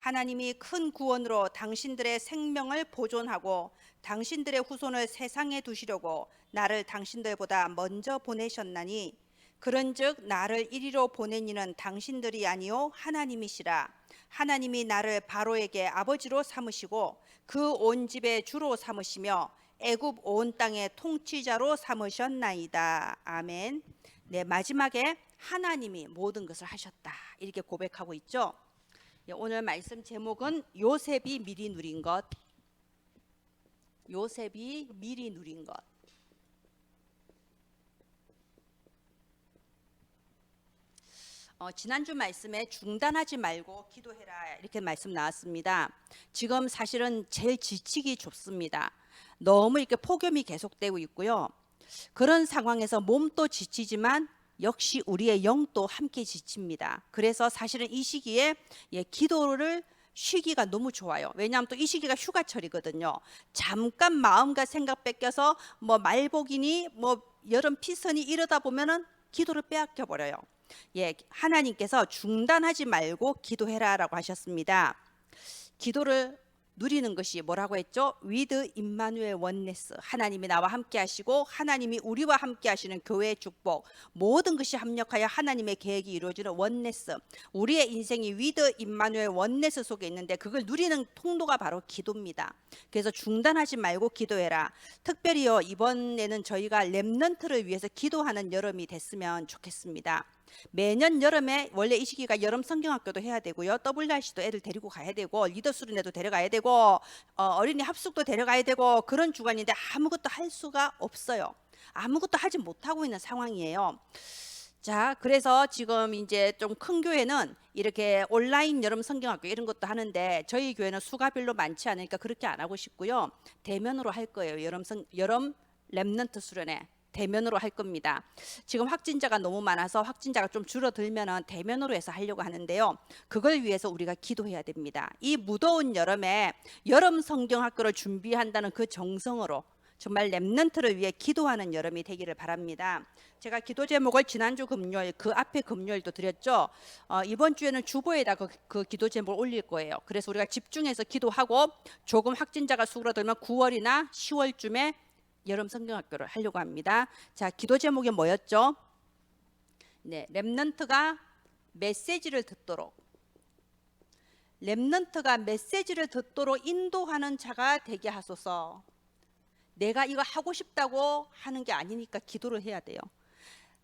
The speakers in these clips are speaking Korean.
하나님이 큰 구원으로 당신들의 생명을 보존하고 당신들의 후손을 세상에 두시려고 나를 당신들보다 먼저 보내셨나니 그런즉 나를 이리로 보낸 이는 당신들이 아니요 하나님이시라. 하나님이 나를 바로에게 아버지로 삼으시고 그 온 집의 주로 삼으시며 애굽 온 땅의 통치자로 삼으셨나이다. 아멘. 네, 마지막에 하나님이 모든 것을 하셨다 이렇게 고백하고 있죠. 오늘 말씀 제목은 요셉이 미리 누린 것. 요셉이 미리 누린 것. 지난주 말씀에 중단하지 말고 기도해라 이렇게 말씀 나왔습니다. 지금 사실은 제일 지치기 좁습니다. 너무 이렇게 폭염이 계속되고 있고요. 그런 상황에서 몸도 지치지만 역시 우리의 영도 함께 지칩니다. 그래서 사실은 이 시기에 기도를 쉬기가 너무 좋아요. 왜냐하면 또 이 시기가 휴가철이거든요. 잠깐 마음과 생각 뺏겨서 뭐 말복이니 뭐 여름 피선이 이러다 보면은 기도를 빼앗겨 버려요. 하나님께서 중단하지 말고 기도해라라고 하셨습니다. 기도를 누리는 것이 뭐라고 했죠? 위드 임마누엘 원네스, 하나님이 나와 함께 하시고 하나님이 우리와 함께 하시는 교회의 축복, 모든 것이 합력하여 하나님의 계획이 이루어지는 원네스, 우리의 인생이 위드 임마누엘 원네스 속에 있는데 그걸 누리는 통로가 바로 기도입니다. 그래서 중단하지 말고 기도해라. 특별히요, 이번에는 저희가 렘넌트를 위해서 기도하는 여름이 됐으면 좋겠습니다. 매년 여름에 원래 이 시기가 여름 성경학교도 해야 되고요, WRC도 애들 데리고 가야 되고, 리더 수련회도 데려가야 되고, 어린이 합숙도 데려가야 되고, 그런 주간인데 아무것도 할 수가 없어요. 아무것도 하지 못하고 있는 상황이에요. 자, 그래서 지금 이제 좀 큰 교회는 이렇게 온라인 여름 성경학교 이런 것도 하는데 저희 교회는 수가 별로 많지 않으니까 그렇게 안 하고 싶고요, 대면으로 할 거예요. 여름 렘넌트 수련회 대면으로 할 겁니다. 지금 확진자가 너무 많아서 확진자가 좀 줄어들면은 대면으로 해서 하려고 하는데요, 그걸 위해서 우리가 기도해야 됩니다. 이 무더운 여름에 여름 성경학교를 준비한다는 그 정성으로 정말 렘넌트를 위해 기도하는 여름이 되기를 바랍니다. 제가 기도 제목을 지난주 금요일, 그 앞에 금요일도 드렸죠. 이번 주에는 주보에다 그 기도 제목을 올릴 거예요. 그래서 우리가 집중해서 기도하고 조금 확진자가 줄어들면 9월이나 10월쯤에 여름 성경학교를 하려고 합니다. 자, 기도 제목이 뭐였죠? 네, 렘넌트가 메시지를 듣도록, 렘넌트가 메시지를 듣도록 인도하는 자가 되게 하소서. 내가 이거 하고 싶다고 하는 게 아니니까 기도를 해야 돼요.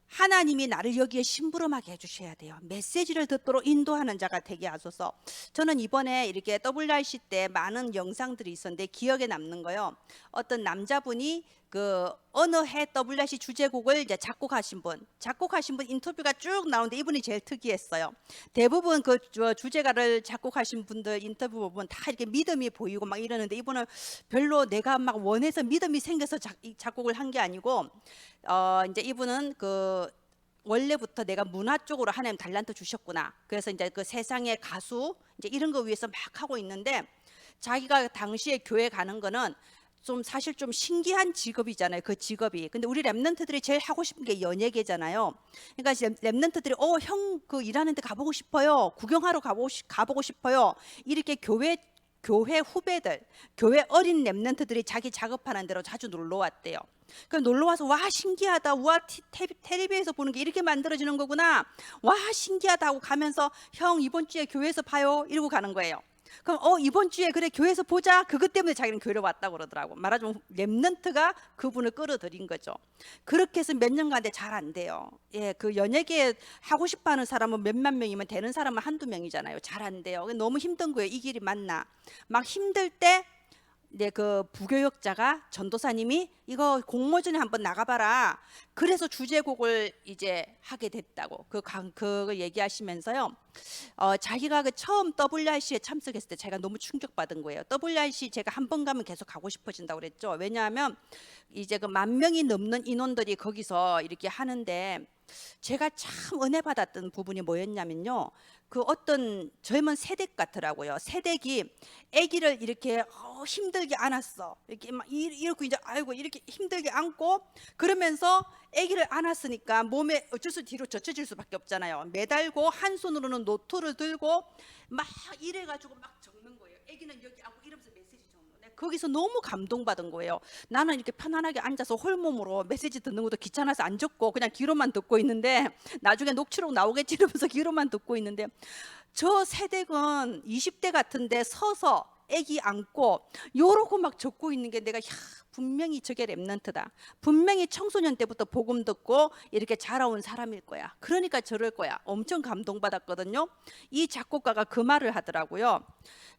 하나님이 나를 여기에 심부름하게 해주셔야 돼요. 메시지를 듣도록 인도하는 자가 되게 하소서. 저는 이번에 이렇게 WRC 때 많은 영상들이 있었는데 기억에 남는 거요, 어떤 남자분이 그 어느 해 WRC 주제곡을 이제 작곡하신 분 인터뷰가 쭉 나오는데 이분이 제일 특이했어요. 대부분 그 주제가를 작곡하신 분들 인터뷰 보면 다 이렇게 믿음이 보이고 막 이러는데 이분은 별로 내가 막 원해서 믿음이 생겨서 작곡을 한 게 아니고, 이제 이분은 그 원래부터 내가 문화 쪽으로 하나님 달란트 주셨구나, 그래서 이제 그 세상의 가수 이제 이런 거 위해서 막 하고 있는데, 자기가 당시에 교회 가는 거는 좀 사실 좀 신기한 직업이잖아요, 그 직업이. 근데 우리 렘넌트들이 제일 하고 싶은 게 연예계잖아요. 그러니까 렘넌트들이 형 그 일하는 데 가보고 싶어요, 구경하러 가보고 싶어요, 이렇게 교회 후배들, 교회 어린 렘넌트들이 자기 작업하는 데로 자주 놀러 왔대요. 그럼 놀러 와서 와 신기하다, 와 텔레비에서 보는 게 이렇게 만들어지는 거구나, 와 신기하다 하고 가면서 형 이번 주에 교회에서 봐요 이러고 가는 거예요. 그럼 이번 주에 그래 교회에서 보자, 그것 때문에 자기는 교회로 왔다고 그러더라고. 말하자면 렘넌트가 그분을 끌어들인 거죠. 그렇게 해서 몇 년간 잘 안 돼요. 그 연예계 하고 싶어하는 사람은 몇만 명이면 되는 사람은 한두 명이잖아요. 잘 안 돼요. 너무 힘든 거예요. 이 길이 맞나, 막 힘들 때 그 부교역자가 전도사님이 이거 공모전에 한번 나가봐라, 그래서 주제곡을 이제 하게 됐다고 그걸 얘기하시면서요, 자기가 그 처음 WRC에 참석했을 때 제가 너무 충격받은 거예요. WRC 제가 한 번 가면 계속 가고 싶어진다고 그랬죠. 왜냐하면 이제 그 10,000명이 넘는 인원들이 거기서 이렇게 하는데, 제가 참 은혜 받았던 부분이 뭐였냐면요, 그 어떤 젊은 새댁 같더라고요. 새댁이 아기를 이렇게 힘들게 안았어. 이렇게 막 이렇게 이제 아이고 이렇게 힘들게 안고 그러면서 아기를 안았으니까 몸에 어쩔 수 뒤로 젖혀질 수밖에 없잖아요. 매달고 한 손으로는 노트를 들고 막 이래가지고 막 적는 거예요. 아기는 여기 안고 이러면서 메시지 적는 거예요. 거기서 너무 감동받은 거예요. 나는 이렇게 편안하게 앉아서 홀몸으로 메시지 듣는 것도 귀찮아서 안 적고 그냥 귀로만 듣고 있는데 나중에 녹취록 나오겠지 이러면서 귀로만 듣고 있는데 저 새댁은 20대 같은데 서서 애기 안고 요러고 막 적고 있는 게 내가 분명히 저게 랩런트다. 분명히 청소년 때부터 복음 듣고 이렇게 자라온 사람일 거야. 그러니까 저럴 거야. 엄청 감동받았거든요. 이 작곡가가 그 말을 하더라고요.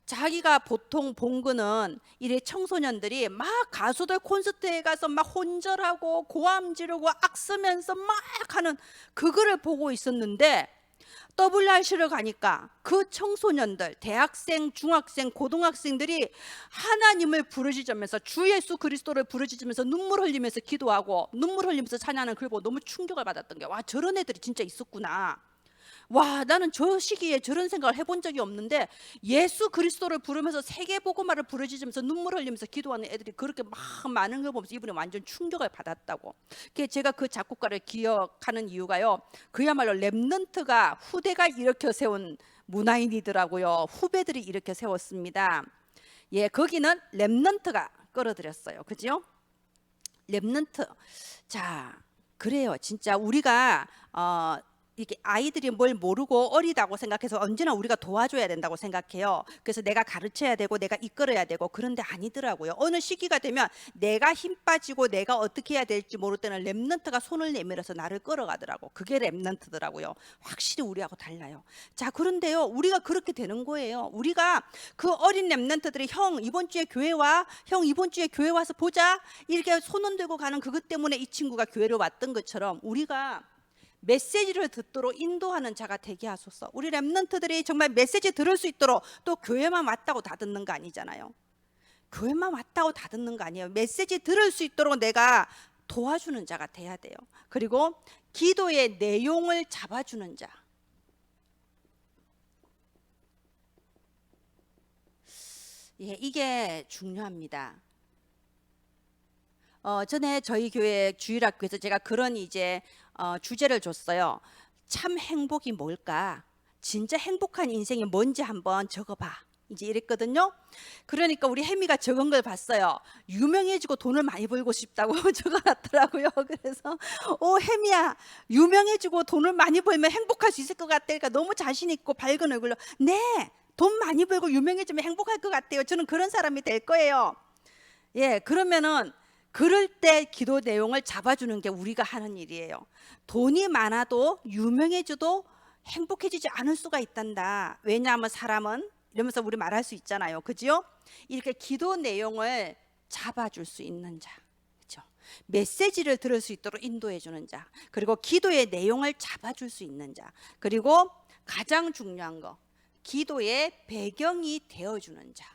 자기가 보통 본 거는 이래 청소년들이 막 가수들 콘서트에 가서 막 혼절하고 고함 지르고 악쓰면서 막 하는 그거를 보고 있었는데 WRC를 가니까 그 청소년들, 대학생, 중학생, 고등학생들이 하나님을 부르짖으면서 주 예수 그리스도를 부르짖으면서 눈물 흘리면서 기도하고 눈물 흘리면서 찬양하는 걸 보고 너무 충격을 받았던 게 와 저런 애들이 진짜 있었구나. 와 나는 저 시기에 저런 생각을 해본 적이 없는데 예수 그리스도를 부르면서 세계복음화를 부르짖으면서 눈물 흘리면서 기도하는 애들이 그렇게 막 많은 걸 보면서 이분이 완전 충격을 받았다고. 제가 그 작곡가를 기억하는 이유가요, 그야말로 랩넌트가 후대가 일으켜 세운 문화인이더라고요. 후배들이 일으켜 세웠습니다. 예, 거기는 랩넌트가 끌어들였어요. 그죠? 랩넌트. 자, 그래요. 진짜 우리가 이게 아이들이 뭘 모르고 어리다고 생각해서 언제나 우리가 도와줘야 된다고 생각해요. 그래서 내가 가르쳐야 되고 내가 이끌어야 되고 그런데 아니더라고요. 어느 시기가 되면 내가 힘 빠지고 내가 어떻게 해야 될지 모를 때는 랩넌트가 손을 내밀어서 나를 끌어가더라고. 그게 랩넌트더라고요. 확실히 우리하고 달라요. 자, 그런데요, 우리가 그렇게 되는 거예요. 우리가 그 어린 랩넌트들이 형 이번 주에 교회 와, 형 이번 주에 교회 와서 보자 이렇게 손을 들고 가는 그것 때문에 이 친구가 교회로 왔던 것처럼 우리가 메시지를 듣도록 인도하는 자가 되게 하소서. 우리 랩런트들이 정말 메시지 들을 수 있도록, 또 교회만 왔다고 다 듣는 거 아니잖아요. 교회만 왔다고 다 듣는 거 아니에요. 메시지 들을 수 있도록 내가 도와주는 자가 돼야 돼요. 그리고 기도의 내용을 잡아주는 자. 예, 이게 중요합니다. 전에 저희 교회 주일학교에서 제가 그런 이제 주제를 줬어요. 참 행복이 뭘까? 진짜 행복한 인생이 뭔지 한번 적어봐. 이제 이랬거든요. 그러니까 우리 혜미가 적은 걸 봤어요. 유명해지고 돈을 많이 벌고 싶다고 적어놨더라고요. 그래서 혜미야, 유명해지고 돈을 많이 벌면 행복할 수 있을 것 같아. 그러니까 너무 자신 있고 밝은 얼굴로 네, 돈 많이 벌고 유명해지면 행복할 것 같아요. 저는 그런 사람이 될 거예요. 예, 그러면은 그럴 때 기도 내용을 잡아주는 게 우리가 하는 일이에요. 돈이 많아도 유명해져도 행복해지지 않을 수가 있단다. 왜냐하면 사람은 이러면서 우리 말할 수 있잖아요. 그죠? 이렇게 기도 내용을 잡아줄 수 있는 자. 그죠? 메시지를 들을 수 있도록 인도해 주는 자. 그리고 기도의 내용을 잡아줄 수 있는 자. 그리고 가장 중요한 거, 기도의 배경이 되어주는 자.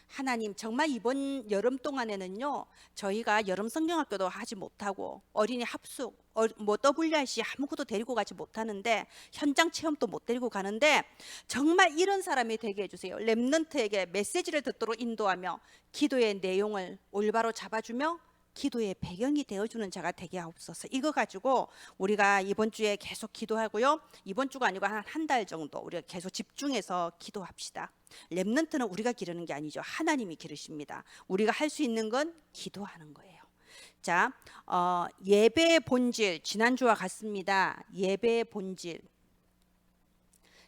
하나님, 정말 이번 여름 동안에는요, 저희가 여름 성경학교도 하지 못하고 어린이 합숙, 뭐 WRC 아무것도 데리고 가지 못하는데 현장 체험도 못 데리고 가는데 정말 이런 사람이 되게 해주세요. 랩런트에게 메시지를 듣도록 인도하며 기도의 내용을 올바로 잡아주며 기도의 배경이 되어주는 자가 되게 하옵소서. 이거 가지고 우리가 이번 주에 계속 기도하고요, 이번 주가 아니고 한 달 정도 우리가 계속 집중해서 기도합시다. 랩런트는 우리가 기르는 게 아니죠. 하나님이 기르십니다. 우리가 할 수 있는 건 기도하는 거예요. 자, 예배의 본질, 지난주와 같습니다. 예배의 본질.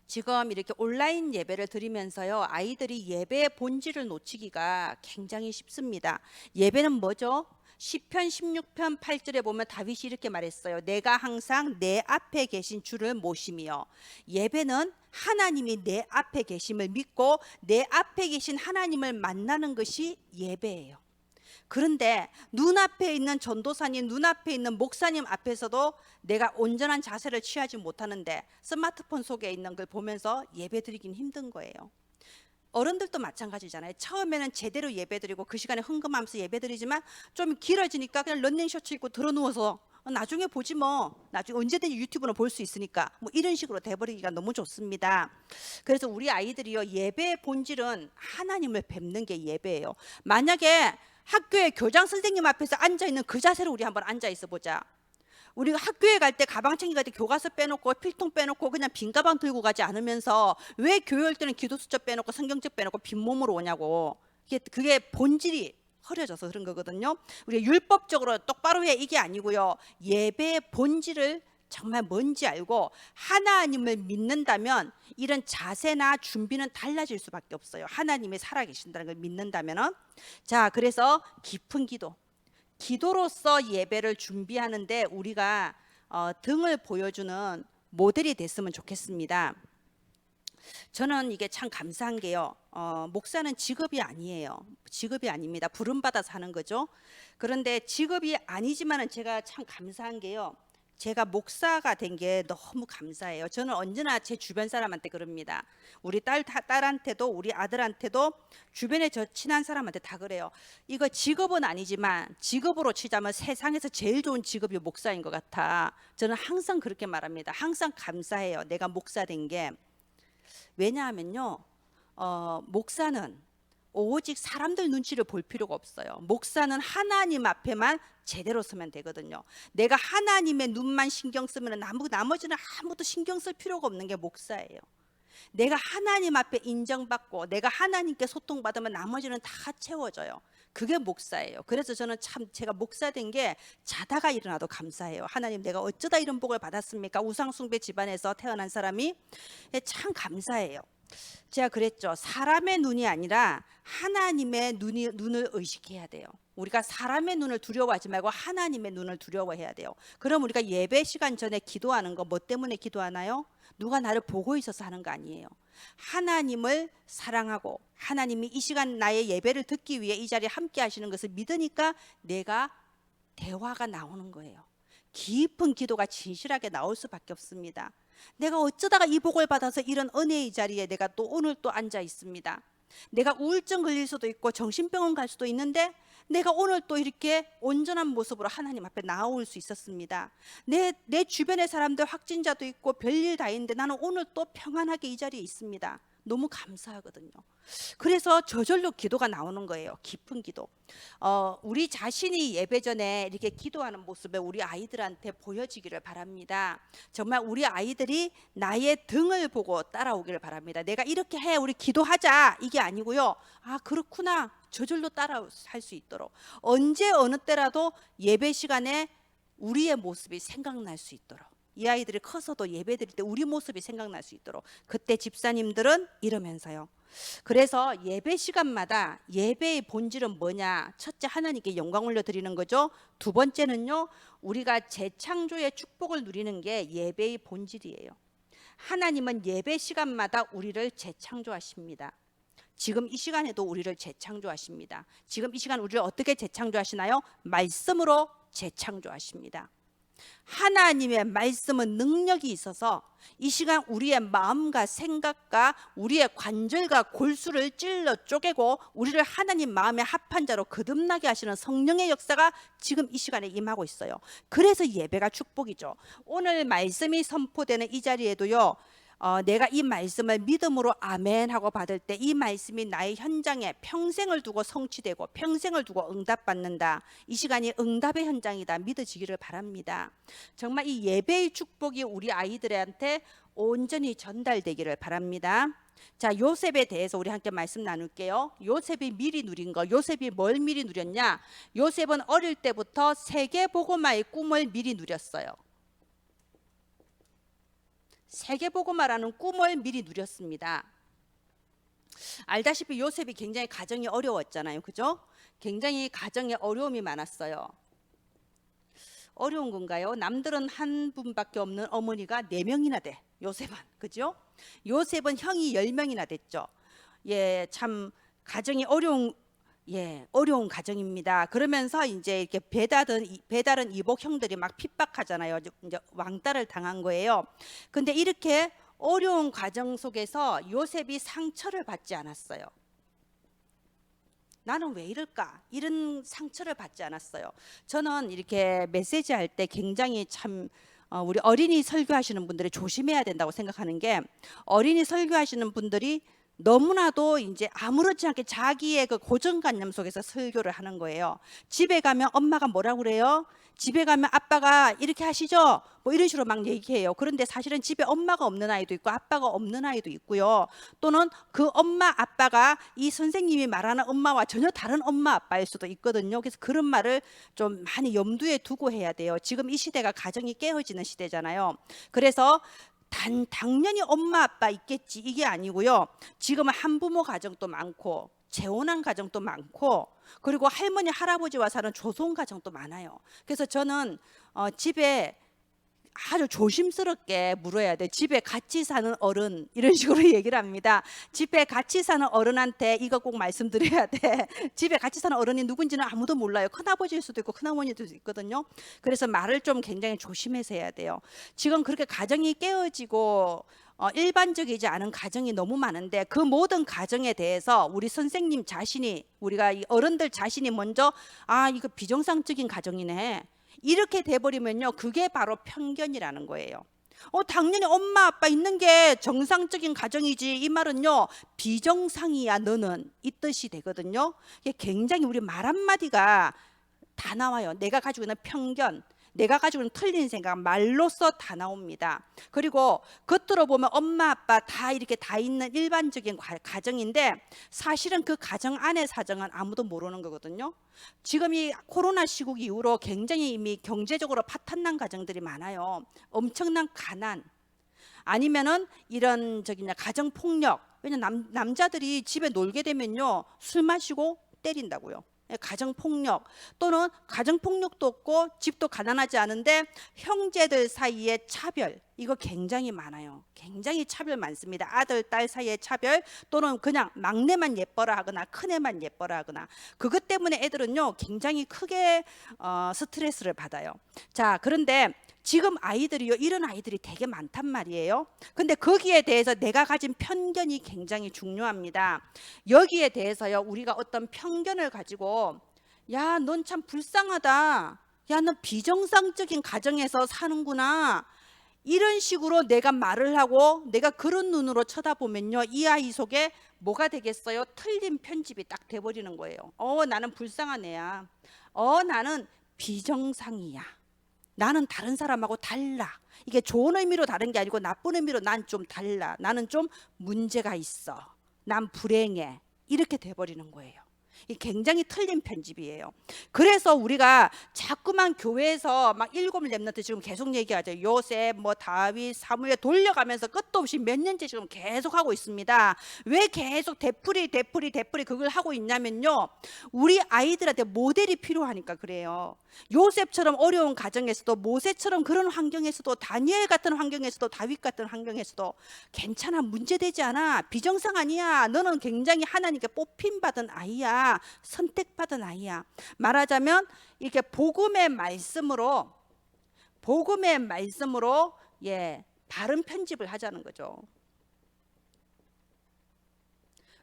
지금 이렇게 온라인 예배를 드리면서요, 아이들이 예배의 본질을 놓치기가 굉장히 쉽습니다. 예배는 뭐죠? 시편 16편 8절에 보면 다윗이 이렇게 말했어요. 내가 항상 내 앞에 계신 주를 모시며. 예배는 하나님이 내 앞에 계심을 믿고 내 앞에 계신 하나님을 만나는 것이 예배예요. 그런데 눈앞에 있는 전도사님, 눈앞에 있는 목사님 앞에서도 내가 온전한 자세를 취하지 못하는데 스마트폰 속에 있는 걸 보면서 예배 드리긴 힘든 거예요. 어른들도 마찬가지잖아요. 처음에는 제대로 예배 드리고 그 시간에 흥금하면서 예배 드리지만 좀 길어지니까 그냥 런닝 셔츠 입고 들어 누워서 나중에 보지 뭐, 나중에 언제든지 유튜브는 볼 수 있으니까, 뭐 이런 식으로 돼버리기가 너무 좋습니다. 그래서 우리 아이들이요, 예배의 본질은 하나님을 뵙는 게 예배예요. 만약에 학교에 교장 선생님 앞에서 앉아 있는 그 자세로 우리 한번 앉아 있어 보자. 우리가 학교에 갈 때 가방 챙기갈 때 교과서 빼놓고 필통 빼놓고 그냥 빈 가방 들고 가지 않으면서 왜 교회 올 때는 기도 수첩 빼놓고 성경책 빼놓고 빈몸으로 오냐고. 그게 본질이 흐려져서 그런 거거든요. 우리가 율법적으로 똑바로 해 이게 아니고요. 예배의 본질을 정말 뭔지 알고 하나님을 믿는다면 이런 자세나 준비는 달라질 수밖에 없어요. 하나님이 살아계신다는 걸 믿는다면은. 자, 그래서 깊은 기도, 기도로서 예배를 준비하는데 우리가 등을 보여주는 모델이 됐으면 좋겠습니다. 저는 이게 참 감사한 게요. 목사는 직업이 아니에요. 직업이 아닙니다. 부름받아서 하는 거죠. 그런데 직업이 아니지만은 제가 참 감사한 게요. 제가 목사가 된 게 너무 감사해요. 저는 언제나 제 주변 사람한테 그럽니다. 우리 딸한테도 우리 아들한테도 주변에 저 친한 사람한테 다 그래요. 이거 직업은 아니지만 직업으로 치자면 세상에서 제일 좋은 직업이 목사인 것 같아. 저는 항상 그렇게 말합니다. 항상 감사해요. 내가 목사 된 게. 왜냐하면요, 목사는 오직 사람들 눈치를 볼 필요가 없어요. 목사는 하나님 앞에만 제대로 서면 되거든요. 내가 하나님의 눈만 신경 쓰면 나머지는 아무도 신경 쓸 필요가 없는 게 목사예요. 내가 하나님 앞에 인정받고 내가 하나님께 소통받으면 나머지는 다 채워져요. 그게 목사예요. 그래서 저는 참 제가 목사 된 게 자다가 일어나도 감사해요. 하나님, 내가 어쩌다 이런 복을 받았습니까? 우상숭배 집안에서 태어난 사람이 참 감사해요. 제가 그랬죠. 사람의 눈이 아니라 하나님의 눈을 의식해야 돼요. 우리가 사람의 눈을 두려워하지 말고 하나님의 눈을 두려워해야 돼요. 그럼 우리가 예배 시간 전에 기도하는 거 뭐 때문에 기도하나요? 누가 나를 보고 있어서 하는 거 아니에요. 하나님을 사랑하고 하나님이 이 시간 나의 예배를 듣기 위해 이 자리에 함께 하시는 것을 믿으니까 내가 대화가 나오는 거예요. 깊은 기도가 진실하게 나올 수밖에 없습니다. 내가 어쩌다가 이 복을 받아서 이런 은혜의 자리에 내가 또 오늘 또 앉아 있습니다. 내가 우울증 걸릴 수도 있고 정신병원 갈 수도 있는데 내가 오늘 또 이렇게 온전한 모습으로 하나님 앞에 나올 수 있었습니다. 내 주변의 사람들 확진자도 있고 별일 다 있는데 나는 오늘 또 평안하게 이 자리에 있습니다. 너무 감사하거든요. 그래서 저절로 기도가 나오는 거예요. 깊은 기도. 우리 자신이 예배 전에 이렇게 기도하는 모습을 우리 아이들한테 보여지기를 바랍니다. 정말 우리 아이들이 나의 등을 보고 따라오기를 바랍니다. 내가 이렇게 해, 우리 기도하자, 이게 아니고요. 아, 그렇구나, 저절로 따라할 수 있도록 언제 어느 때라도 예배 시간에 우리의 모습이 생각날 수 있도록, 이 아이들이 커서도 예배 드릴 때 우리 모습이 생각날 수 있도록 그때 집사님들은 이러면서요. 그래서 예배 시간마다 예배의 본질은 뭐냐? 첫째, 하나님께 영광 올려드리는 거죠. 두 번째는요, 우리가 재창조의 축복을 누리는 게 예배의 본질이에요. 하나님은 예배 시간마다 우리를 재창조하십니다. 지금 이 시간에도 우리를 재창조하십니다. 지금 이 시간 우리를 어떻게 재창조하시나요? 말씀으로 재창조하십니다. 하나님의 말씀은 능력이 있어서 이 시간 우리의 마음과 생각과 우리의 관절과 골수를 찔러 쪼개고 우리를 하나님 마음에 합한 자로 거듭나게 하시는 성령의 역사가 지금 이 시간에 임하고 있어요. 그래서 예배가 축복이죠. 오늘 말씀이 선포되는 이 자리에도요, 내가 이 말씀을 믿음으로 아멘 하고 받을 때 이 말씀이 나의 현장에 평생을 두고 성취되고 평생을 두고 응답받는다. 이 시간이 응답의 현장이다 믿어지기를 바랍니다. 정말 이 예배의 축복이 우리 아이들한테 온전히 전달되기를 바랍니다. 자, 요셉에 대해서 우리 함께 말씀 나눌게요. 요셉이 미리 누린 거, 요셉이 뭘 미리 누렸냐? 요셉은 어릴 때부터 세계복음화의 꿈을 미리 누렸어요. 세계복음화라는 꿈을 미리 누렸습니다. 알다시피 요셉이 굉장히 가정이 어려웠잖아요. 그죠? 굉장히 가정에 어려움이 많았어요. 어려운 건가요? 남들은 한 분밖에 없는 어머니가 4명이나 돼. 요셉은. 그죠? 요셉은 형이 10명이나 됐죠. 예, 참 가정이 어려운 가정입니다. 그러면서 이제 이렇게 배다른 이복 형들이 막 핍박하잖아요. 이제 왕따를 당한 거예요. 근데 이렇게 어려운 과정 속에서 요셉이 상처를 받지 않았어요. 나는 왜 이럴까? 이런 상처를 받지 않았어요. 저는 이렇게 메시지 할 때 굉장히 참 우리 어린이 설교하시는 분들이 조심해야 된다고 생각하는 게, 어린이 설교하시는 분들이 너무나도 이제 아무렇지 않게 자기의 그 고정관념 속에서 설교를 하는 거예요. 집에 가면 엄마가 뭐라고 그래요? 집에 가면 아빠가 이렇게 하시죠? 뭐 이런 식으로 막 얘기해요. 그런데 사실은 집에 엄마가 없는 아이도 있고 아빠가 없는 아이도 있고요. 또는 그 엄마 아빠가 이 선생님이 말하는 엄마와 전혀 다른 엄마 아빠일 수도 있거든요. 그래서 그런 말을 좀 많이 염두에 두고 해야 돼요. 지금 이 시대가 가정이 깨어지는 시대잖아요. 그래서 당연히 엄마 아빠 있겠지 이게 아니고요. 지금은 한부모 가정도 많고 재혼한 가정도 많고, 그리고 할머니 할아버지와 사는 조손 가정도 많아요. 그래서 저는 집에 아주 조심스럽게 물어야 돼. 집에 같이 사는 어른, 이런 식으로 얘기를 합니다. 집에 같이 사는 어른한테 이거 꼭 말씀드려야 돼. 집에 같이 사는 어른이 누군지는 아무도 몰라요. 큰아버지일 수도 있고 큰어머니도 있거든요. 그래서 말을 좀 굉장히 조심해서 해야 돼요. 지금 그렇게 가정이 깨어지고 일반적이지 않은 가정이 너무 많은데, 그 모든 가정에 대해서 우리 선생님 자신이, 우리가 이 어른들 자신이 먼저 이거 비정상적인 가정이네, 이렇게 돼버리면요, 그게 바로 편견이라는 거예요. 당연히 엄마 아빠 있는 게 정상적인 가정이지, 이 말은요 비정상이야 너는, 이 뜻이 되거든요. 이게 굉장히 우리 말 한마디가 다 나와요. 내가 가지고 있는 편견, 내가 가지고 있는 틀린 생각, 말로써 다 나옵니다. 그리고 겉으로 보면 엄마 아빠 다 이렇게 다 있는 일반적인 가정인데, 사실은 그 가정 안의 사정은 아무도 모르는 거거든요. 지금 이 코로나 시국 이후로 굉장히 이미 경제적으로 파탄난 가정들이 많아요. 엄청난 가난, 아니면은 이런 가정 폭력. 왜냐면 남자들이 집에 놀게 되면요 술 마시고 때린다고요. 가정 폭력, 또는 가정 폭력도 없고 집도 가난하지 않은데 형제들 사이의 차별, 이거 굉장히 많아요. 굉장히 차별 많습니다. 아들 딸 사이의 차별, 또는 그냥 막내만 예뻐라 하거나 큰애만 예뻐라 하거나, 그것 때문에 애들은요 굉장히 크게 스트레스를 받아요. 자, 그런데 지금 아이들이요 이런 아이들이 되게 많단 말이에요. 근데 거기에 대해서 내가 가진 편견이 굉장히 중요합니다. 여기에 대해서요 우리가 어떤 편견을 가지고, 야, 넌 참 불쌍하다, 야, 넌 비정상적인 가정에서 사는구나, 이런 식으로 내가 말을 하고 내가 그런 눈으로 쳐다보면요, 이 아이 속에 뭐가 되겠어요? 틀린 편집이 딱 돼버리는 거예요. 나는 불쌍한 애야, 나는 비정상이야, 나는 다른 사람하고 달라. 이게 좋은 의미로 다른 게 아니고 나쁜 의미로 난 좀 달라, 나는 좀 문제가 있어, 난 불행해, 이렇게 돼버리는 거예요. 이 굉장히 틀린 편집이에요. 그래서 우리가 자꾸만 교회에서 막 일곱 렘넌트 지금 계속 얘기하죠. 요셉, 뭐 다윗, 사무엘 돌려가면서 끝도 없이 몇 년째 지금 계속 하고 있습니다. 왜 계속 되풀이 그걸 하고 있냐면요, 우리 아이들한테 모델이 필요하니까 그래요. 요셉처럼 어려운 가정에서도, 모세처럼 그런 환경에서도, 다니엘 같은 환경에서도, 다윗 같은 환경에서도 괜찮아, 문제되지 않아, 비정상 아니야, 너는 굉장히 하나님께 뽑힘받은 아이야, 선택받은 아이야. 말하자면 이렇게 복음의 말씀으로 바른 편집을 하자는 거죠.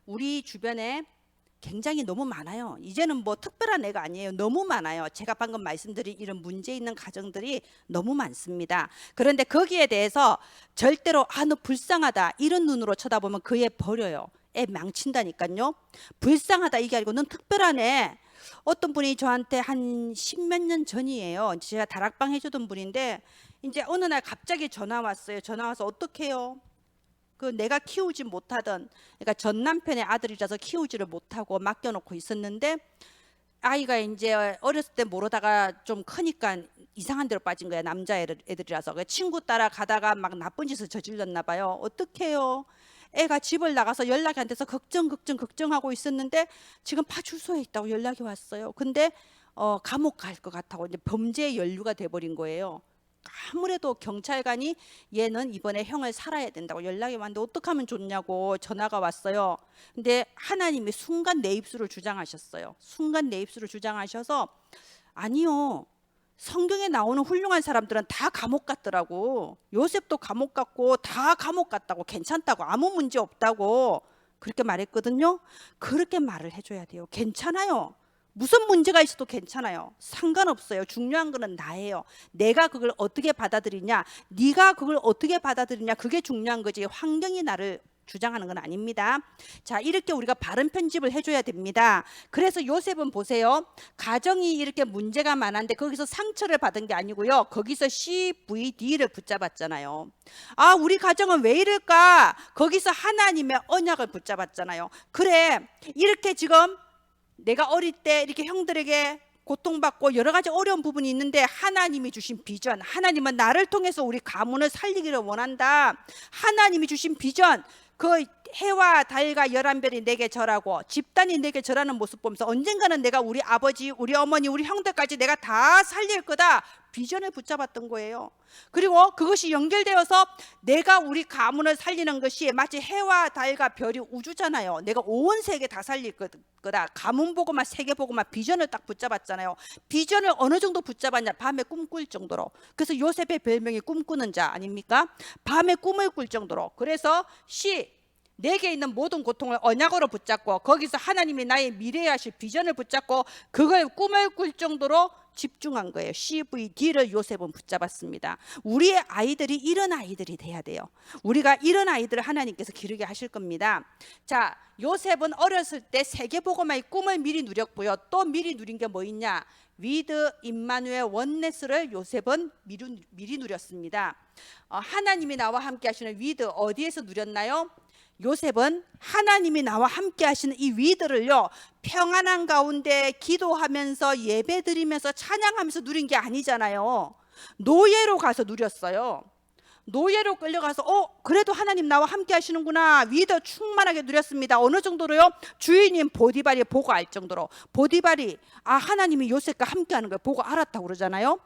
우리 주변에 굉장히 너무 많아요. 이제는 뭐 특별한 애가 아니에요. 너무 많아요. 제가 방금 말씀드린 이런 문제 있는 가정들이 너무 많습니다. 그런데 거기에 대해서 절대로 너 불쌍하다 이런 눈으로 쳐다보면 그 애 버려요. 애 망친다니까요. 불쌍하다 이게 아니고 넌 특별한 애. 어떤 분이 저한테 한 10몇 년 전이에요. 제가 다락방 해주던 분인데, 이제 어느 날 갑자기 전화 왔어요. 전화 와서 어떡해요? 그 내가 키우지 못하던, 그러니까 전 남편의 아들이라서 키우지를 못하고 맡겨놓고 있었는데, 아이가 이제 어렸을 때 모르다가 좀 크니까 이상한 데로 빠진 거야. 남자애들이라서. 친구 따라 가다가 막 나쁜 짓을 저질렀나 봐요. 어떡해요? 애가 집을 나가서 연락이 안 돼서 걱정하고 있었는데, 지금 파출소에 있다고 연락이 왔어요. 근데 감옥 갈 것 같다고, 이제 범죄 연루가 돼버린 거예요. 아무래도 경찰관이 얘는 이번에 형을 살아야 된다고 연락이 왔는데 어떻게 하면 좋냐고 전화가 왔어요. 근데 하나님이 순간 내 입술을 주장하셨어요. 순간 내 입술을 주장하셔서, 아니요, 성경에 나오는 훌륭한 사람들은 다 감옥 갔더라고. 요셉도 감옥 갔고 다 감옥 갔다고, 괜찮다고, 아무 문제 없다고. 그렇게 말했거든요. 그렇게 말을 해줘야 돼요. 괜찮아요. 무슨 문제가 있어도 괜찮아요. 상관없어요. 중요한 거는 나예요. 내가 그걸 어떻게 받아들이냐, 네가 그걸 어떻게 받아들이냐, 그게 중요한 거지 환경이 나를 주장하는 건 아닙니다. 자, 이렇게 우리가 바른 편집을 해줘야 됩니다. 그래서 요셉은 보세요. 가정이 이렇게 문제가 많은데 거기서 상처를 받은 게 아니고요. 거기서 CVD를 붙잡았잖아요. 아, 우리 가정은 왜 이럴까? 거기서 하나님의 언약을 붙잡았잖아요. 그래, 이렇게 지금 내가 어릴 때 이렇게 형들에게 고통받고 여러 가지 어려운 부분이 있는데 하나님이 주신 비전, 하나님은 나를 통해서 우리 가문을 살리기를 원한다. 하나님이 주신 비전, 그 해와 달과 11별이 내게 절하고 집단이 내게 절하는 모습 보면서 언젠가는 내가 우리 아버지, 우리 어머니, 우리 형들까지 내가 다 살릴 거다. 비전을 붙잡았던 거예요. 그리고 그것이 연결되어서 내가 우리 가문을 살리는 것이 마치 해와 달과 별이 우주잖아요. 내가 온 세계 다 살릴 거다. 가문 보고만, 세계 보고만 비전을 딱 붙잡았잖아요. 비전을 어느 정도 붙잡았냐? 밤에 꿈꿀 정도로. 그래서 요셉의 별명이 꿈꾸는 자 아닙니까? 밤에 꿈을 꿀 정도로. 그래서 내게 있는 모든 고통을 언약으로 붙잡고 거기서 하나님이 나의 미래에 하실 비전을 붙잡고 그걸 꿈을 꿀 정도로 집중한 거예요. CVD를 요셉은 붙잡았습니다. 우리의 아이들이 이런 아이들이 돼야 돼요. 우리가 이런 아이들을 하나님께서 기르게 하실 겁니다. 자, 요셉은 어렸을 때 세계복음화의 꿈을 미리 누렸고요. 또 미리 누린 게 뭐 있냐? 위드 임마누엘 원네스를 요셉은 미리 누렸습니다. 하나님이 나와 함께 하시는 위드 어디에서 누렸나요? 요셉은 하나님이 나와 함께 하시는 이 위드를요, 평안한 가운데 기도하면서 예배드리면서 찬양하면서 누린 게 아니잖아요. 노예로 가서 누렸어요. 노예로 끌려가서 그래도 하나님 나와 함께 하시는구나. 위드 충만하게 누렸습니다. 어느 정도로요? 주인인 보디발이 보고 알 정도로. 보디발이 하나님이 요셉과 함께 하는 걸 보고 알았다고 그러잖아요.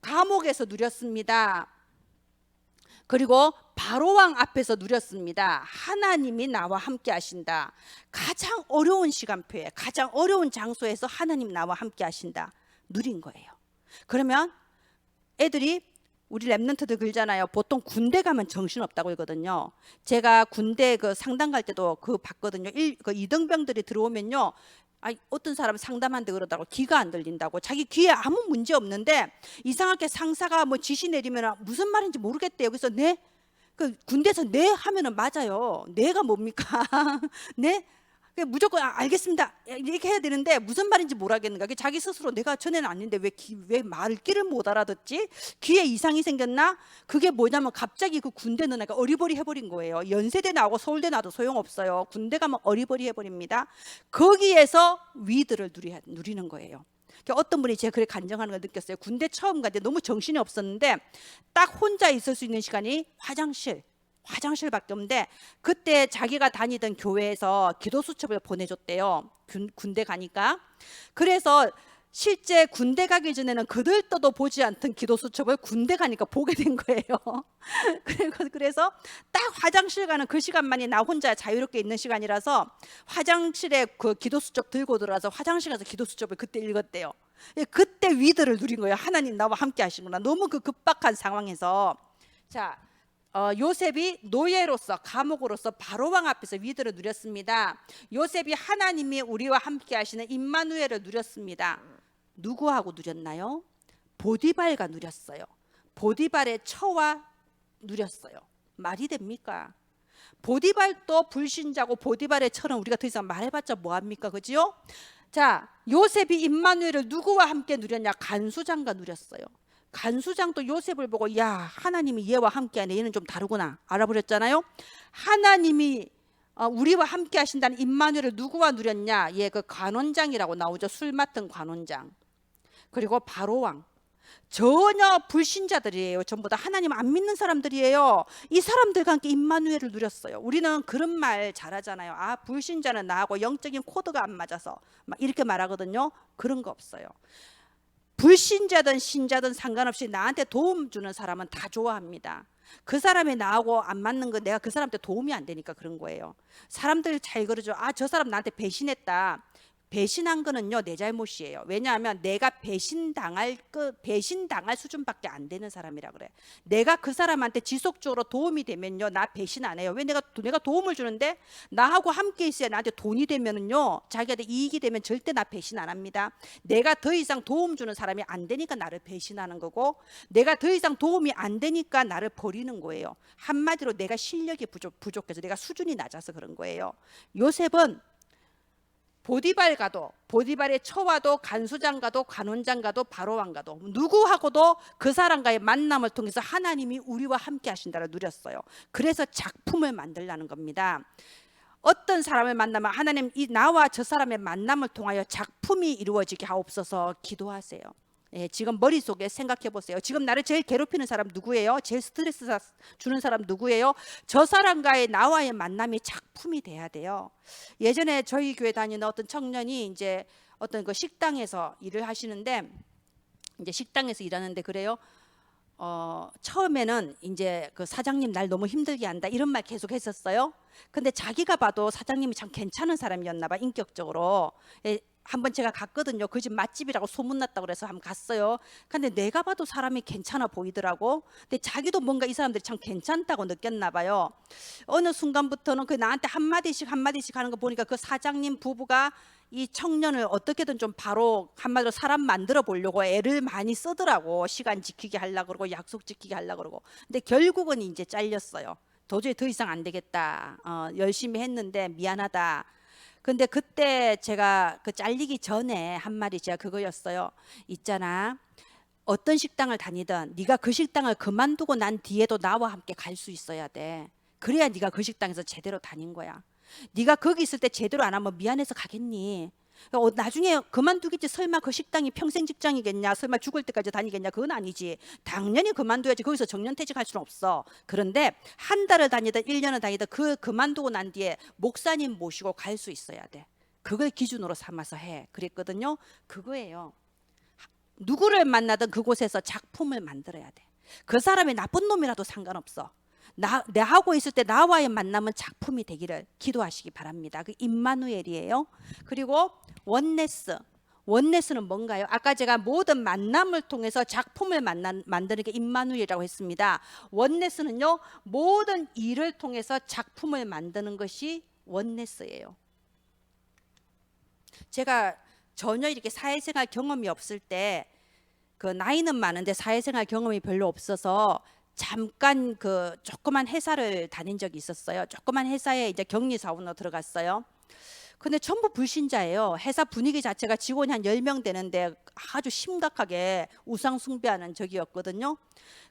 감옥에서 누렸습니다. 그리고 바로왕 앞에서 누렸습니다. 하나님이 나와 함께 하신다. 가장 어려운 시간표에, 가장 어려운 장소에서 하나님 나와 함께 하신다. 누린 거예요. 그러면 애들이, 우리 랩런트들 그러잖아요. 보통 군대 가면 정신없다고 그러거든요. 제가 군대 그 상담 갈 때도 봤거든요. 그 이등병들이 들어오면요, 어떤 사람 상담한데 그러더라고. 귀가 안 들린다고. 자기 귀에 아무 문제 없는데 이상하게 상사가 뭐 지시 내리면 무슨 말인지 모르겠대요. 그래서 네? 그 군대에서 네 하면은 맞아요. 네가 뭡니까? 네? 무조건 알겠습니다 이렇게 해야 되는데 무슨 말인지 모르겠는가. 자기 스스로 내가 전에는 아닌데 왜 말귀를 못 알아듣지? 귀에 이상이 생겼나? 그게 뭐냐면 갑자기 그 군대 넣으니까 어리버리 해버린 거예요. 연세대 나오고 서울대 나도 소용없어요. 군대 가면 어리버리 해버립니다. 거기에서 위드를 누리는 거예요. 어떤 분이 제가 그렇게 간증하는 걸 느꼈어요. 군대 처음 갈 때 너무 정신이 없었는데 딱 혼자 있을 수 있는 시간이 화장실밖에 없는데 그때 자기가 다니던 교회에서 기도 수첩을 보내줬대요. 군대 가니까. 그래서 실제 군대 가기 전에는 그들떠도 보지 않던 기도 수첩을 군대 가니까 보게 된 거예요. 그래서 딱 화장실 가는 그 시간만이 나 혼자 자유롭게 있는 시간이라서 화장실에 그 기도 수첩 들고 들어가서 화장실 가서 기도 수첩을 그때 읽었대요. 그때 위드를 누린 거예요. 하나님 나와 함께 하시구나. 너무 그 급박한 상황에서. 자, 요셉이 노예로서, 감옥으로서 바로왕 앞에서 위드를 누렸습니다. 요셉이 하나님이 우리와 함께 하시는 임마누엘을 누렸습니다. 누구하고 누렸나요? 보디발과 누렸어요. 보디발의 처와 누렸어요. 말이 됩니까? 보디발도 불신자고 보디발의 처는 우리가 더 이상 말해봤자 뭐합니까? 그죠? 자, 요셉이 임마누엘을 누구와 함께 누렸냐? 간수장과 누렸어요. 간수장도 요셉을 보고 야, 하나님이 얘와 함께하네. 얘는 좀 다르구나. 알아버렸잖아요. 하나님이 우리와 함께 하신다는 임마누엘을 누구와 누렸냐? 그 관원장이라고 나오죠. 술 맡은 관원장. 그리고 바로왕. 전혀 불신자들이에요. 전부 다 하나님 안 믿는 사람들이에요. 이 사람들과 함께 임마누엘을 누렸어요. 우리는 그런 말 잘하잖아요. 불신자는 나하고 영적인 코드가 안 맞아서 막 이렇게 말하거든요. 그런 거 없어요. 불신자든 신자든 상관없이 나한테 도움 주는 사람은 다 좋아합니다. 그 사람이 나하고 안 맞는 거 내가 그 사람한테 도움이 안 되니까 그런 거예요. 사람들 잘 그러죠. 저 사람 나한테 배신했다. 배신한 거는요 내 잘못이에요. 왜냐하면 내가 배신당할 수준밖에 안 되는 사람이라 그래. 내가 그 사람한테 지속적으로 도움이 되면요 나 배신 안 해요. 왜 내가 도움을 주는데 나하고 함께 있어야 나한테 돈이 되면은요 자기한테 이익이 되면 절대 나 배신 안 합니다. 내가 더 이상 도움 주는 사람이 안 되니까 나를 배신하는 거고, 내가 더 이상 도움이 안 되니까 나를 버리는 거예요. 한마디로 내가 실력이 부족해서 내가 수준이 낮아서 그런 거예요. 요셉은 보디발의 처와도 간수장과도 관원장과도 바로왕과도 누구하고도 그 사람과의 만남을 통해서 하나님이 우리와 함께 하신다를 누렸어요. 그래서 작품을 만들라는 겁니다. 어떤 사람을 만나면 하나님 이 나와 저 사람의 만남을 통하여 작품이 이루어지게 하옵소서 기도하세요. 예, 지금 머릿속에 생각해 보세요. 지금 나를 제일 괴롭히는 사람 누구예요? 제일 스트레스 주는 사람 누구예요? 저 사람과의 나와의 만남이 작품이 돼야 돼요. 예전에 저희 교회 다니는 어떤 청년이 이제 어떤 그 식당에서 일을 하시는데, 이제 식당에서 일하는데 그래요. 처음에는 이제 그 사장님 날 너무 힘들게 한다 이런 말 계속 했었어요. 근데 자기가 봐도 사장님이 참 괜찮은 사람이었나 봐, 인격적으로. 예, 한번 제가 갔거든요. 그 집 맛집이라고 소문났다고 그래서 한번 갔어요. 근데 내가 봐도 사람이 괜찮아 보이더라고. 근데 자기도 뭔가 이 사람들이 참 괜찮다고 느꼈나 봐요. 어느 순간부터는 그 나한테 한마디씩 하는 거 보니까 그 사장님 부부가 이 청년을 어떻게든 좀 바로 한마디로 사람 만들어 보려고 애를 많이 쓰더라고. 시간 지키게 하려고 그러고 약속 지키게 하려고 그러고. 근데 결국은 이제 잘렸어요. 도저히 더 이상 안 되겠다. 열심히 했는데 미안하다. 근데 그때 제가 그 잘리기 전에 한 말이 제가 그거였어요. 있잖아, 어떤 식당을 다니든 네가 그 식당을 그만두고 난 뒤에도 나와 함께 갈 수 있어야 돼. 그래야 네가 그 식당에서 제대로 다닌 거야. 네가 거기 있을 때 제대로 안 하면 미안해서 가겠니? 나중에 그만두겠지. 설마 그 식당이 평생 직장이겠냐? 설마 죽을 때까지 다니겠냐? 그건 아니지. 당연히 그만둬야지. 거기서 정년퇴직할 수는 없어. 그런데 한 달을 다니든 1년을 다니든 그만두고 난 뒤에 목사님 모시고 갈 수 있어야 돼. 그걸 기준으로 삼아서 해. 그랬거든요. 그거예요. 누구를 만나든 그곳에서 작품을 만들어야 돼. 그 사람이 나쁜 놈이라도 상관없어. 내 하고 있을 때 나와의 만남은 작품이 되기를 기도하시기 바랍니다. 그 임마누엘이에요. 그리고 원네스는 뭔가요? 아까 제가 모든 만남을 통해서 작품을 만드는 게 임마누엘이라고 했습니다. 원네스는요, 모든 일을 통해서 작품을 만드는 것이 원네스예요. 제가 전혀 이렇게 사회생활 경험이 없을 때, 그 나이는 많은데 사회생활 경험이 별로 없어서 잠깐 그 조그만 회사를 다닌 적이 있었어요. 조그만 회사에 이제 격리사원으로 들어갔어요. 근데 전부 불신자예요. 회사 분위기 자체가 직원이 한 10명 되는데 아주 심각하게 우상 숭배하는 적이었거든요.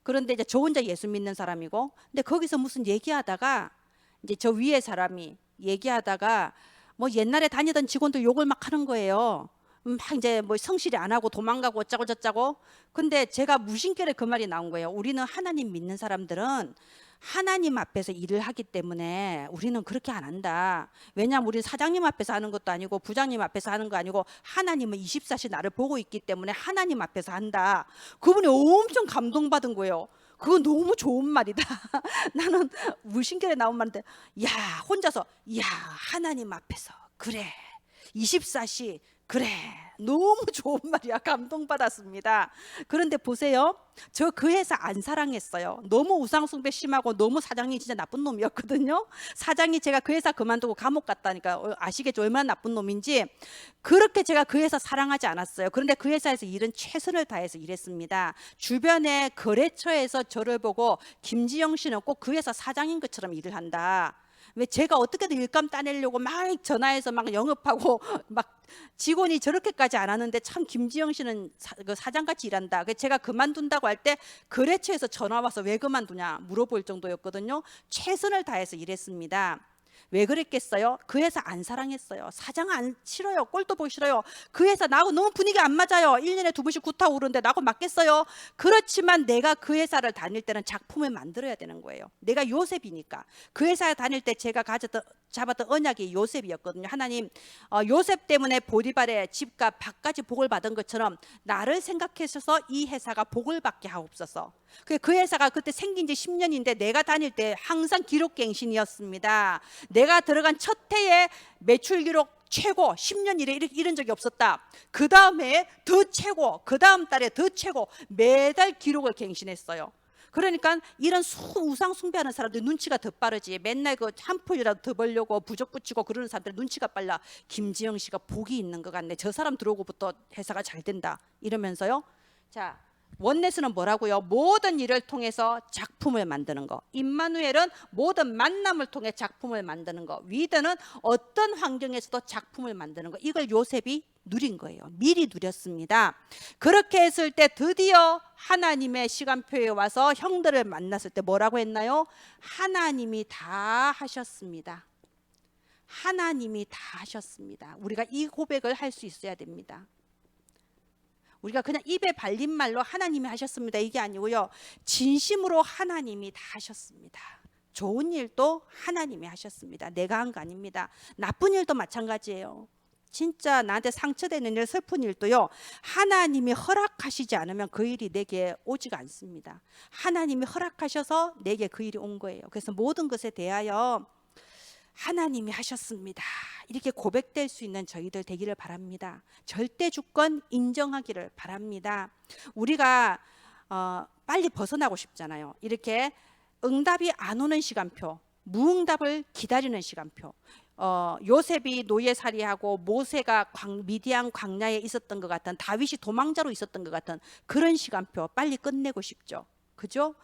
그런데 이제 저 혼자 예수 믿는 사람이고, 근데 거기서 무슨 얘기하다가 이제 저 위에 사람이 얘기하다가 뭐 옛날에 다니던 직원들 욕을 막 하는 거예요. 막 이제 뭐 성실히 안 하고 도망가고 어쩌고 저쩌고. 근데 제가 무심결에 그 말이 나온 거예요. 우리는 하나님 믿는 사람들은 하나님 앞에서 일을 하기 때문에 우리는 그렇게 안 한다. 왜냐하면 우리는 사장님 앞에서 하는 것도 아니고 부장님 앞에서 하는 거 아니고 하나님은 24시 나를 보고 있기 때문에 하나님 앞에서 한다. 그분이 엄청 감동받은 거예요. 그건 너무 좋은 말이다. 나는 무심결에 나온 말인데, 야, 혼자서 야, 하나님 앞에서 그래 24시 그래, 너무 좋은 말이야. 감동받았습니다. 그런데 보세요, 저 그 회사 안 사랑했어요. 너무 우상숭배 심하고 너무 사장님이 진짜 나쁜 놈이었거든요. 사장이 제가 그 회사 그만두고 감옥 갔다니까 아시겠죠? 얼마나 나쁜 놈인지. 그렇게 제가 그 회사 사랑하지 않았어요. 그런데 그 회사에서 일은 최선을 다해서 일했습니다. 주변에 거래처에서 저를 보고 김지영 씨는 꼭 그 회사 사장인 것처럼 일을 한다. 왜 제가 어떻게든 일감 따내려고 막 전화해서 막 영업하고 막 직원이 저렇게까지 안 하는데 참 김지영 씨는 사장같이 일한다. 그래서 제가 그만둔다고 할 때 거래처에서 전화 와서 왜 그만두냐 물어볼 정도였거든요. 최선을 다해서 일했습니다. 왜 그랬겠어요? 그 회사 안 사랑했어요. 사장 안 싫어요. 꼴도 보기 싫어요. 그 회사 나하고 너무 분위기 안 맞아요. 1년에 2번씩 구타고 그러는데 나하고 맞겠어요? 그렇지만 내가 그 회사를 다닐 때는 작품을 만들어야 되는 거예요. 내가 요셉이니까. 그 회사에 다닐 때 제가 잡았던 언약이 요셉이었거든요. 하나님, 요셉 때문에 보디발의 집과 밭까지 복을 받은 것처럼 나를 생각하셔서 이 회사가 복을 받게 하옵소서. 그 회사가 그때 생긴 지 10년인데 내가 다닐 때 항상 기록갱신이었습니다. 내가 들어간 첫 해에 매출 기록 최고, 10년 이래 이런 적이 없었다. 그 다음에 더 최고, 그 다음 달에 더 최고, 매달 기록을 갱신했어요. 그러니까 이런 우상 숭배하는 사람들 눈치가 더 빠르지. 맨날 그 한 푼이라도 더 벌려고 부적 붙이고 그러는 사람들 눈치가 빨라. 김지영 씨가 복이 있는 것 같네. 저 사람 들어오고부터 회사가 잘 된다. 이러면서요. 자, 원넷은 뭐라고요? 모든 일을 통해서 작품을 만드는 거. 임마누엘은 모든 만남을 통해 작품을 만드는 거. 위드는 어떤 환경에서도 작품을 만드는 거. 이걸 요셉이 누린 거예요. 미리 누렸습니다. 그렇게 했을 때 드디어 하나님의 시간표에 와서 형들을 만났을 때 뭐라고 했나요? 하나님이 다 하셨습니다. 하나님이 다 하셨습니다. 우리가 이 고백을 할 수 있어야 됩니다. 우리가 그냥 입에 발린 말로 하나님이 하셨습니다 이게 아니고요, 진심으로 하나님이 다 하셨습니다. 좋은 일도 하나님이 하셨습니다. 내가 한 거 아닙니다. 나쁜 일도 마찬가지예요. 진짜 나한테 상처되는 일, 슬픈 일도요, 하나님이 허락하시지 않으면 그 일이 내게 오지가 않습니다. 하나님이 허락하셔서 내게 그 일이 온 거예요. 그래서 모든 것에 대하여 하나님이 하셨습니다 이렇게 고백될 수 있는 저희들 되기를 바랍니다. 절대 주권 인정하기를 바랍니다. 우리가 빨리 벗어나고 싶잖아요. 이렇게 응답이 안 오는 시간표, 무응답을 기다리는 시간표, 요셉이 노예살이하고 모세가 미디안 광야에 있었던 것 같은, 다윗이 도망자로 있었던 것 같은 그런 시간표 빨리 끝내고 싶죠. 그죠?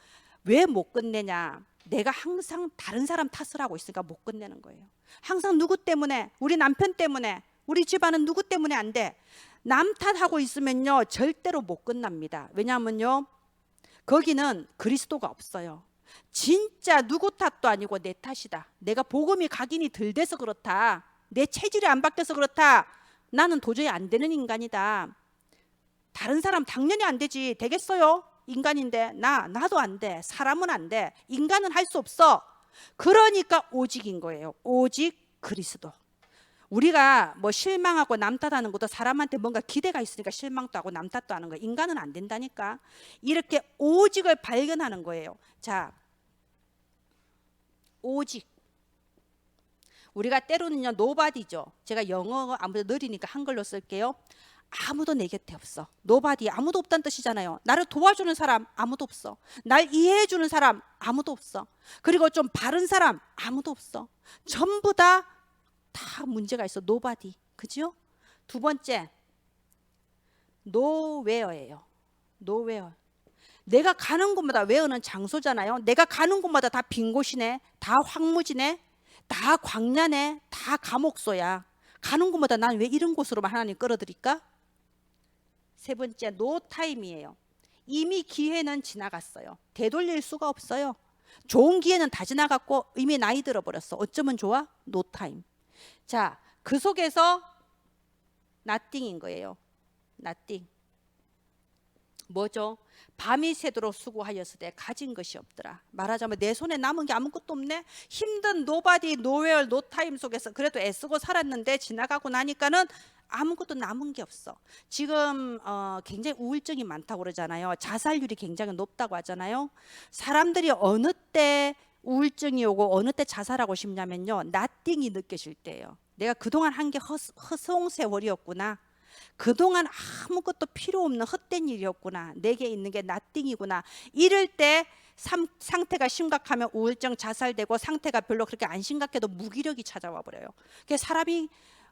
왜 못 끝내냐? 내가 항상 다른 사람 탓을 하고 있으니까 못 끝내는 거예요. 항상 누구 때문에, 우리 남편 때문에, 우리 집안은 누구 때문에 안 돼. 남 탓하고 있으면요 절대로 못 끝납니다. 왜냐하면요 거기는 그리스도가 없어요. 진짜 누구 탓도 아니고 내 탓이다. 내가 복음이 각인이 덜 돼서 그렇다. 내 체질이 안 바뀌어서 그렇다. 나는 도저히 안 되는 인간이다. 다른 사람 당연히 안 되지. 되겠어요? 인간인데 나도 안 돼. 사람은 안 돼. 인간은 할 수 없어. 그러니까 오직인 거예요. 오직 그리스도. 우리가 뭐 실망하고 남 탓하는 것도 사람한테 뭔가 기대가 있으니까 실망도 하고 남 탓도 하는 거예요. 인간은 안 된다니까. 이렇게 오직을 발견하는 거예요. 자, 오직. 우리가 때로는요 노바디죠. 제가 영어 아무래도 느리니까 한글로 쓸게요. 아무도 내 곁에 없어. 노바디, 아무도 없다는 뜻이잖아요. 나를 도와주는 사람 아무도 없어. 날 이해해 주는 사람 아무도 없어. 그리고 좀 바른 사람 아무도 없어. 전부 다 문제가 있어. 노바디. 그죠? 두 번째, 노웨어예요. 노웨어. 내가 가는 곳마다, 웨어는 장소잖아요. 내가 가는 곳마다 다 빈 곳이네. 다 황무지네. 다 광야네. 다 감옥소야. 가는 곳마다 난 왜 이런 곳으로만 하나님 끌어들일까? 세 번째, 노타임이에요. 이미 기회는 지나갔어요. 되돌릴 수가 없어요. 좋은 기회는 다 지나갔고 이미 나이 들어버렸어. 어쩌면 좋아? 노타임. 자, 그 속에서 nothing인 거예요. nothing. 뭐죠? 밤이 새도록 수고하였으되 가진 것이 없더라. 말하자면 내 손에 남은 게 아무것도 없네. 힘든 노바디, 노웨어, 노타임 속에서 그래도 애쓰고 살았는데 지나가고 나니까는 아무것도 남은 게 없어. 지금 굉장히 우울증이 많다고 그러잖아요. 자살률이 굉장히 높다고 하잖아요. 사람들이 어느 때 우울증이 오고 어느 때 자살하고 싶냐면요, nothing이 느껴질 때예요. 내가 그동안 한 게 허송 세월이었구나. 그동안 아무것도 필요 없는 헛된 일이었구나. 내게 있는 게 nothing이구나. 이럴 때 상태가 심각하면 우울증, 자살되고, 상태가 별로 그렇게 안 심각해도 무기력이 찾아와 버려요. 그래서 사람이,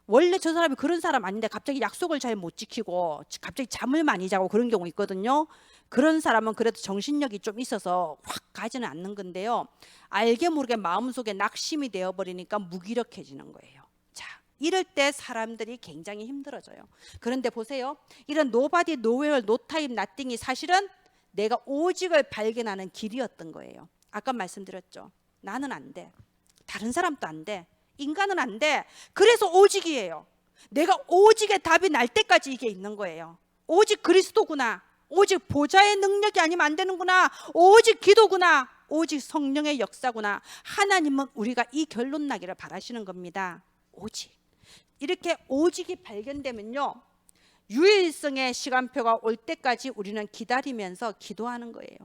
원래 저 사람이 그런 사람 아닌데 갑자기 약속을 잘 못 지키고 갑자기 잠을 많이 자고 그런 경우 있거든요. 그런 사람은 그래도 정신력이 좀 있어서 확 가지는 않는 건데요, 알게 모르게 마음속에 낙심이 되어버리니까 무기력해지는 거예요. 자, 이럴 때 사람들이 굉장히 힘들어져요. 그런데 보세요, 이런 노바디, 노웨어, 노타임, 나띵이 사실은 내가 오직을 발견하는 길이었던 거예요. 아까 말씀드렸죠. 나는 안 돼. 다른 사람도 안 돼. 인간은 안 돼. 그래서 오직이에요. 내가 오직의 답이 날 때까지 이게 있는 거예요. 오직 그리스도구나. 오직 보좌의 능력이 아니면 안 되는구나. 오직 기도구나. 오직 성령의 역사구나. 하나님은 우리가 이 결론 나기를 바라시는 겁니다. 오직. 이렇게 오직이 발견되면요, 유일성의 시간표가 올 때까지 우리는 기다리면서 기도하는 거예요.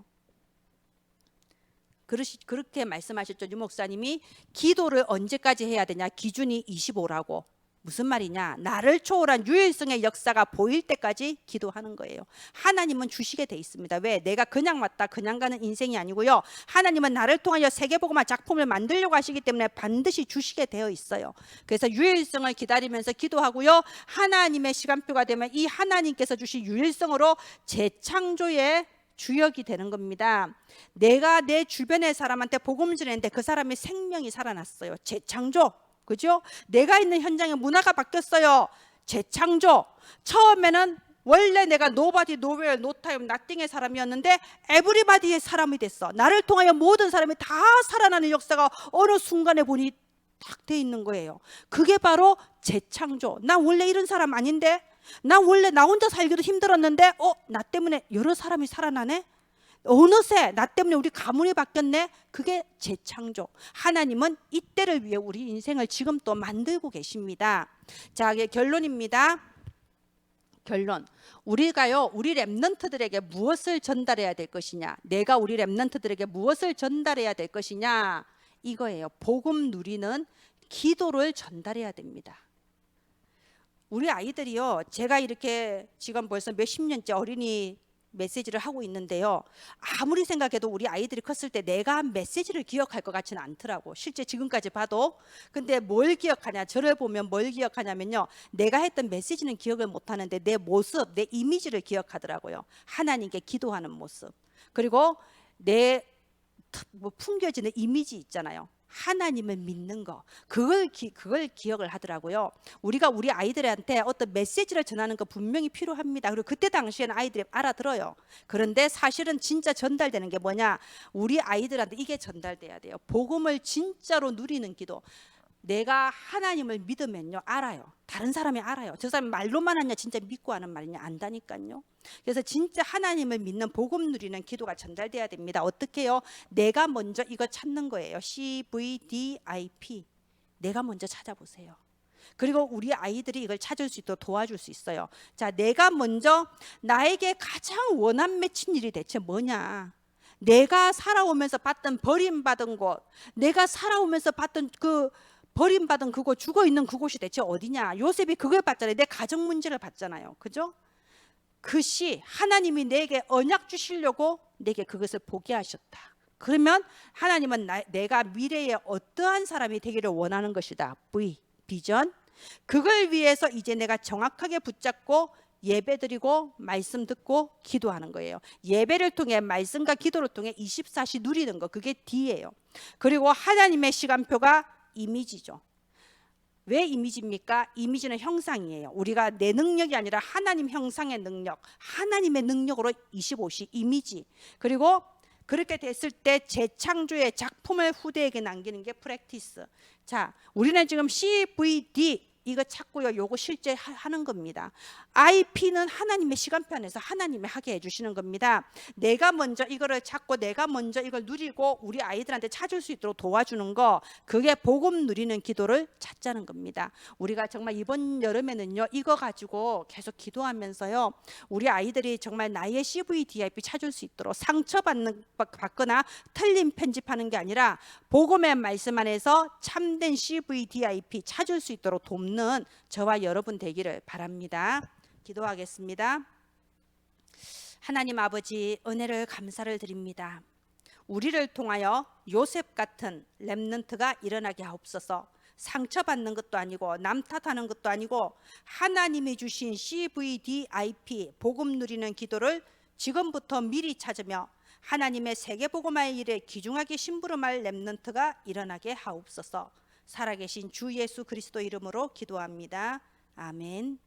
그렇게 말씀하셨죠. 유 목사님이 기도를 언제까지 해야 되냐, 기준이 25라고. 무슨 말이냐? 나를 초월한 유일성의 역사가 보일 때까지 기도하는 거예요. 하나님은 주시게 돼 있습니다. 왜? 내가 그냥 왔다 그냥 가는 인생이 아니고요. 하나님은 나를 통하여 세계복음화 작품을 만들려고 하시기 때문에 반드시 주시게 되어 있어요. 그래서 유일성을 기다리면서 기도하고요. 하나님의 시간표가 되면 이 하나님께서 주신 유일성으로 재창조의 주역이 되는 겁니다. 내가 내 주변의 사람한테 복음을 전했는데 그 사람의 생명이 살아났어요. 재창조. 그죠? 내가 있는 현장의 문화가 바뀌었어요. 재창조. 처음에는 원래 내가 nobody, nowhere, no time, nothing의 사람이었는데 everybody의 사람이 됐어. 나를 통하여 모든 사람이 다 살아나는 역사가 어느 순간에 보니 딱 돼 있는 거예요. 그게 바로 재창조. 나 원래 이런 사람 아닌데, 나 원래 나 혼자 살기도 힘들었는데 나 때문에 여러 사람이 살아나네. 어느새 나 때문에 우리 가문이 바뀌었네. 그게 재창조. 하나님은 이때를 위해 우리 인생을 지금 또 만들고 계십니다. 자, 이게 결론입니다. 결론. 우리가요, 우리 렘넌트들에게 무엇을 전달해야 될 것이냐? 내가 우리 렘넌트들에게 무엇을 전달해야 될 것이냐? 이거예요. 복음 누리는 기도를 전달해야 됩니다. 우리 아이들이요, 제가 이렇게 지금 벌써 몇십 년째 어린이 메시지를 하고 있는데요, 아무리 생각해도 우리 아이들이 컸을 때 내가 한 메시지를 기억할 것 같지는 않더라고. 실제 지금까지 봐도. 근데 뭘 기억하냐, 저를 보면 뭘 기억하냐면요, 내가 했던 메시지는 기억을 못하는데 내 모습, 내 이미지를 기억하더라고요. 하나님께 기도하는 모습, 그리고 내 풍겨지는 이미지 있잖아요. 하나님을 믿는 거, 그걸 기억을 하더라고요. 우리가 우리 아이들한테 어떤 메시지를 전하는 거 분명히 필요합니다. 그리고 그때 당시에는 아이들이 알아들어요. 그런데 사실은 진짜 전달되는 게 뭐냐? 우리 아이들한테 이게 전달돼야 돼요. 복음을 진짜로 누리는 기도. 내가 하나님을 믿으면요, 알아요. 다른 사람이 알아요. 저 사람이 말로만 하냐 진짜 믿고 하는 말이냐 안다니까요. 그래서 진짜 하나님을 믿는 복음 누리는 기도가 전달돼야 됩니다. 어떻게 해요? 내가 먼저 이거 찾는 거예요. CVDIP. 내가 먼저 찾아보세요. 그리고 우리 아이들이 이걸 찾을 수 있도록 도와줄 수 있어요. 자, 내가 먼저, 나에게 가장 원한 맺힌 일이 대체 뭐냐? 내가 살아오면서 봤던 버림받은 곳, 내가 살아오면서 봤던 그 버림받은 그곳, 죽어 있는 그곳이 대체 어디냐? 요셉이 그걸 봤잖아요. 내 가정 문제를 봤잖아요. 그죠? 그 시, 하나님이 내게 언약 주시려고 내게 그것을 보게 하셨다. 그러면 하나님은 내가 미래에 어떠한 사람이 되기를 원하는 것이다. V, 비전. 그걸 위해서 이제 내가 정확하게 붙잡고 예배드리고 말씀 듣고 기도하는 거예요. 예배를 통해 말씀과 기도를 통해 24시 누리는 거, 그게 D예요. 그리고 하나님의 시간표가 이미지죠. 왜 이미지입니까? 이미지는 형상이에요. 우리가 내 능력이 아니라 하나님 형상의 능력, 하나님의 능력으로 25시 이미지. 그리고 그렇게 됐을 때 재창조의 작품을 후대에게 남기는 게 프랙티스. 자, 우리는 지금 CVD 이거 찾고요, 요거 실제 하는 겁니다. IP는 하나님의 시간표 안에서 하나님이 하게 해주시는 겁니다. 내가 먼저 이거를 찾고 내가 먼저 이걸 누리고 우리 아이들한테 찾을 수 있도록 도와주는 거, 그게 복음 누리는 기도를 찾자는 겁니다. 우리가 정말 이번 여름에는요, 이거 가지고 계속 기도하면서요, 우리 아이들이 정말 나의 CVDIP 찾을 수 있도록 받거나 틀린 편집하는 게 아니라 복음의 말씀 안에서 참된 CVDIP 찾을 수 있도록 돕는 저와 여러분 되기를 바랍니다. 기도하겠습니다. 하나님 아버지, 은혜를 감사를 드립니다. 우리를 통하여 요셉 같은 렘넌트가 일어나게 하옵소서. 상처받는 것도 아니고 남 탓하는 것도 아니고 하나님이 주신 CVDIP 복음 누리는 기도를 지금부터 미리 찾으며 하나님의 세계복음화의 일에 귀중하게 심부름할 렘넌트가 일어나게 하옵소서. 살아계신 주 예수 그리스도 이름으로 기도합니다. 아멘.